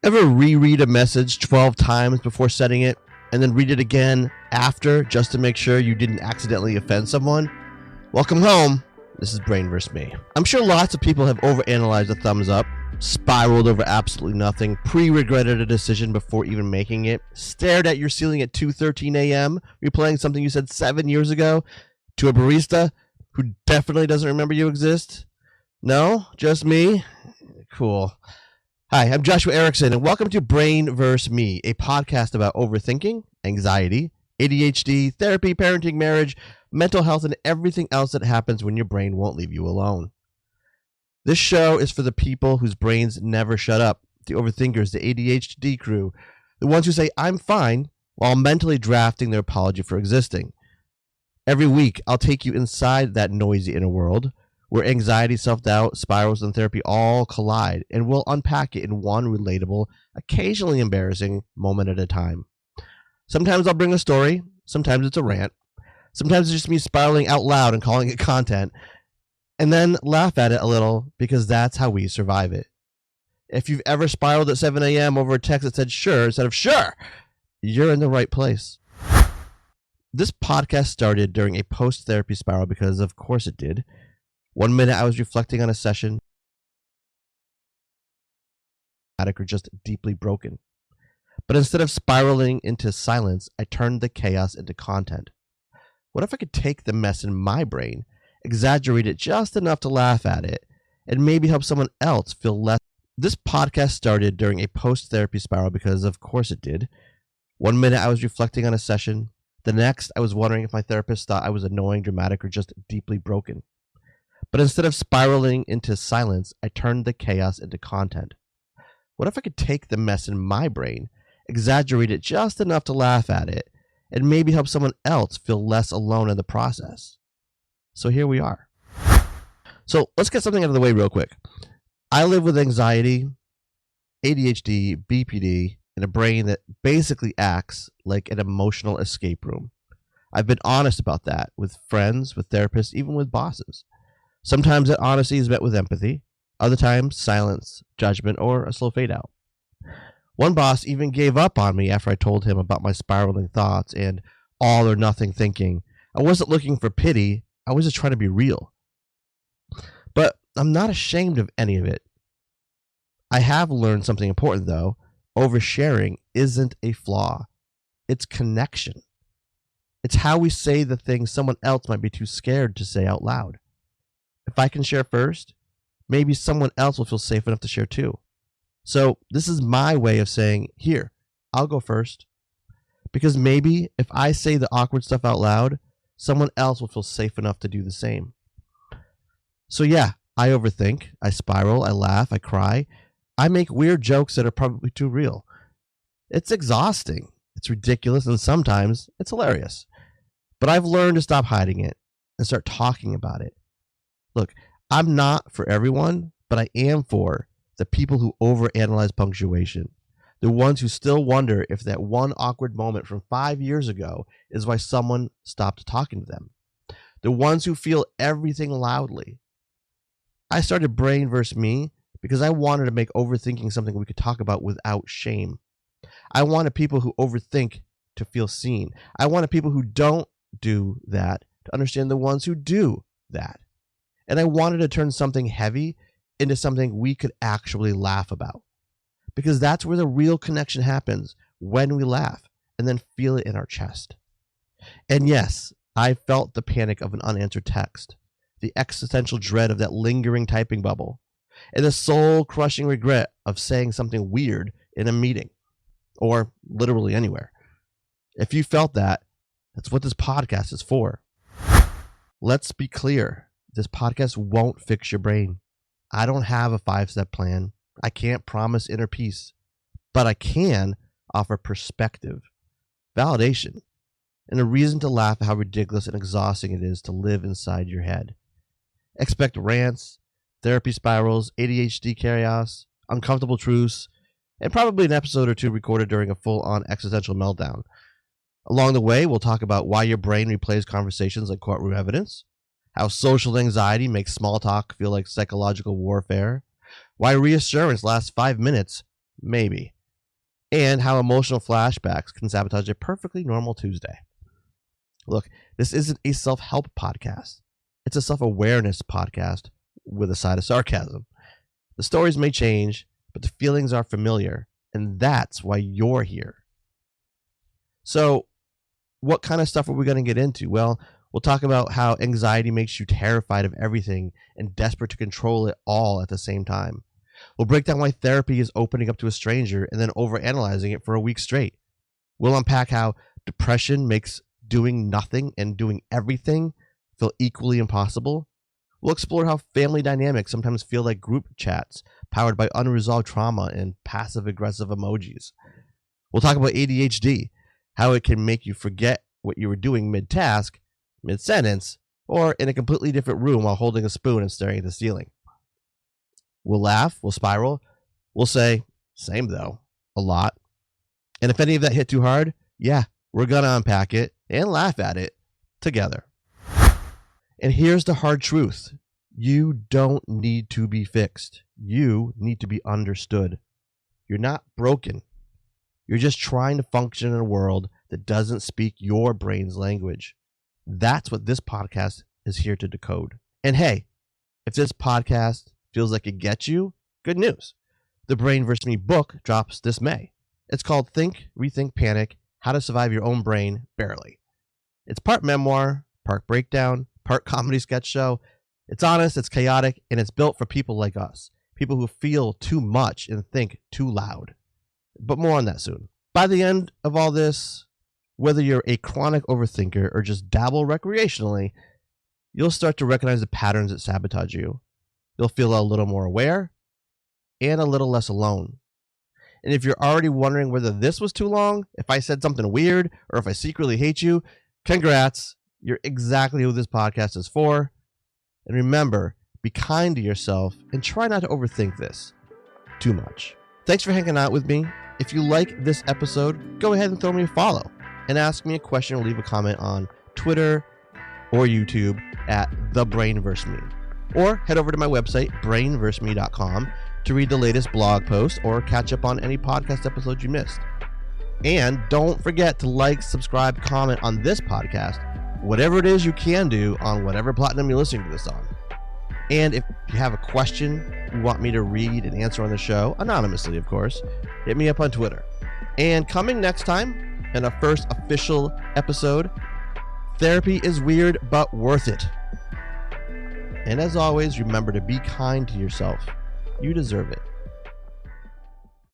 Ever reread a message 12 times before sending it and then read it again after just to make sure you didn't accidentally offend someone? Welcome home. This is Brain vs. Me. I'm sure lots of people have overanalyzed a thumbs up, spiraled over absolutely nothing, pre-regretted a decision before even making it, stared at your ceiling at 2:13 a.m., replaying something you said 7 years ago to a barista who definitely doesn't remember you exist. No? Just me? Cool. Hi, I'm Joshua Ericson, and welcome to Brain vs. Me, a podcast about overthinking, anxiety, ADHD, therapy, parenting, marriage, mental health, and everything else that happens when your brain won't leave you alone. This show is for the people whose brains never shut up, the overthinkers, the ADHD crew, the ones who say, I'm fine, while mentally drafting their apology for existing. Every week, I'll take you inside that noisy inner world, where anxiety, self-doubt, spirals, and therapy all collide, and we'll unpack it in one relatable, occasionally embarrassing moment at a time. Sometimes I'll bring a story, sometimes it's a rant, sometimes it's just me spiraling out loud and calling it content, and then laugh at it a little because that's how we survive it. If you've ever spiraled at 7 a.m. over a text that said sure instead of sure, you're in the right place. This podcast started during a post-therapy spiral because of course it did. 1 minute I was reflecting on a session, or just deeply broken. But instead of spiraling into silence, I turned the chaos into content. What if I could take the mess in my brain, exaggerate it just enough to laugh at it, and maybe help someone else feel less? This podcast started during a post-therapy spiral because of course it did. 1 minute I was reflecting on a session. The next I was wondering if my therapist thought I was annoying, dramatic, or just deeply broken. But instead of spiraling into silence, I turned the chaos into content. What if I could take the mess in my brain, exaggerate it just enough to laugh at it, and maybe help someone else feel less alone in the process? So here we are. So let's get something out of the way real quick. I live with anxiety, ADHD, BPD, and a brain that basically acts like an emotional escape room. I've been honest about that with friends, with therapists, even with bosses. Sometimes that honesty is met with empathy, other times silence, judgment, or a slow fade out. One boss even gave up on me after I told him about my spiraling thoughts and all or nothing thinking. I wasn't looking for pity, I was just trying to be real. But I'm not ashamed of any of it. I have learned something important though. Oversharing isn't a flaw, it's connection. It's how we say the things someone else might be too scared to say out loud. If I can share first, maybe someone else will feel safe enough to share too. So this is my way of saying, here, I'll go first. Because maybe if I say the awkward stuff out loud, someone else will feel safe enough to do the same. So yeah, I overthink, I spiral, I laugh, I cry. I make weird jokes that are probably too real. It's exhausting, it's ridiculous, and sometimes it's hilarious. But I've learned to stop hiding it and start talking about it. Look, I'm not for everyone, but I am for the people who overanalyze punctuation. The ones who still wonder if that one awkward moment from 5 years ago is why someone stopped talking to them. The ones who feel everything loudly. I started Brain vs. Me because I wanted to make overthinking something we could talk about without shame. I wanted people who overthink to feel seen. I wanted people who don't do that to understand the ones who do that. And I wanted to turn something heavy into something we could actually laugh about. Because that's where the real connection happens, when we laugh and then feel it in our chest. And yes, I felt the panic of an unanswered text, the existential dread of that lingering typing bubble, and the soul-crushing regret of saying something weird in a meeting, or literally anywhere. If you felt that, that's what this podcast is for. Let's be clear. This podcast won't fix your brain. I don't have a 5-step plan. I can't promise inner peace, but I can offer perspective, validation, and a reason to laugh at how ridiculous and exhausting it is to live inside your head. Expect rants, therapy spirals, ADHD chaos, uncomfortable truths, and probably an episode or two recorded during a full-on existential meltdown. Along the way, we'll talk about why your brain replays conversations like courtroom evidence, how social anxiety makes small talk feel like psychological warfare, why reassurance lasts 5 minutes Maybe. And how emotional flashbacks can sabotage a perfectly normal Tuesday. Look, this isn't a self-help podcast. It's a self-awareness podcast with a side of sarcasm. The stories may change, but the feelings are familiar, and that's why you're here. So, what kind of stuff are we going to get into? Well, we'll talk about how anxiety makes you terrified of everything and desperate to control it all at the same time. We'll break down why therapy is opening up to a stranger and then overanalyzing it for a week straight. We'll unpack how depression makes doing nothing and doing everything feel equally impossible. We'll explore how family dynamics sometimes feel like group chats powered by unresolved trauma and passive-aggressive emojis. We'll talk about ADHD, how it can make you forget what you were doing mid-task, mid-sentence, or in a completely different room while holding a spoon and staring at the ceiling. We'll laugh, we'll spiral, we'll say, same though, a lot. And if any of that hit too hard, yeah, we're going to unpack it and laugh at it together. And here's the hard truth. You don't need to be fixed. You need to be understood. You're not broken. You're just trying to function in a world that doesn't speak your brain's language. That's what this podcast is here to decode. And hey, if this podcast feels like it gets you, good news. The Brain vs. Me book drops this May. It's called Think, Rethink, Panic, How to Survive Your Own Brain Barely. It's part memoir, part breakdown, part comedy sketch show. It's honest, it's chaotic, and it's built for people like us. People who feel too much and think too loud. But more on that soon. By the end of all this, whether you're a chronic overthinker or just dabble recreationally, you'll start to recognize the patterns that sabotage you. You'll feel a little more aware and a little less alone. And if you're already wondering whether this was too long, if I said something weird, or if I secretly hate you, congrats. You're exactly who this podcast is for. And remember, be kind to yourself and try not to overthink this too much. Thanks for hanging out with me. If you like this episode, go ahead and throw me a follow and ask me a question or leave a comment on Twitter or YouTube at The Brain vs. Me. Or head over to my website, brainvsme.com, to read the latest blog post or catch up on any podcast episodes you missed. And don't forget to like, subscribe, comment on this podcast, whatever it is you can do on whatever platform you're listening to this on. And if you have a question you want me to read and answer on the show, anonymously of course, hit me up on Twitter. And coming next time, in our first official episode, therapy is weird but worth it. And as always, remember to be kind to yourself. You deserve it.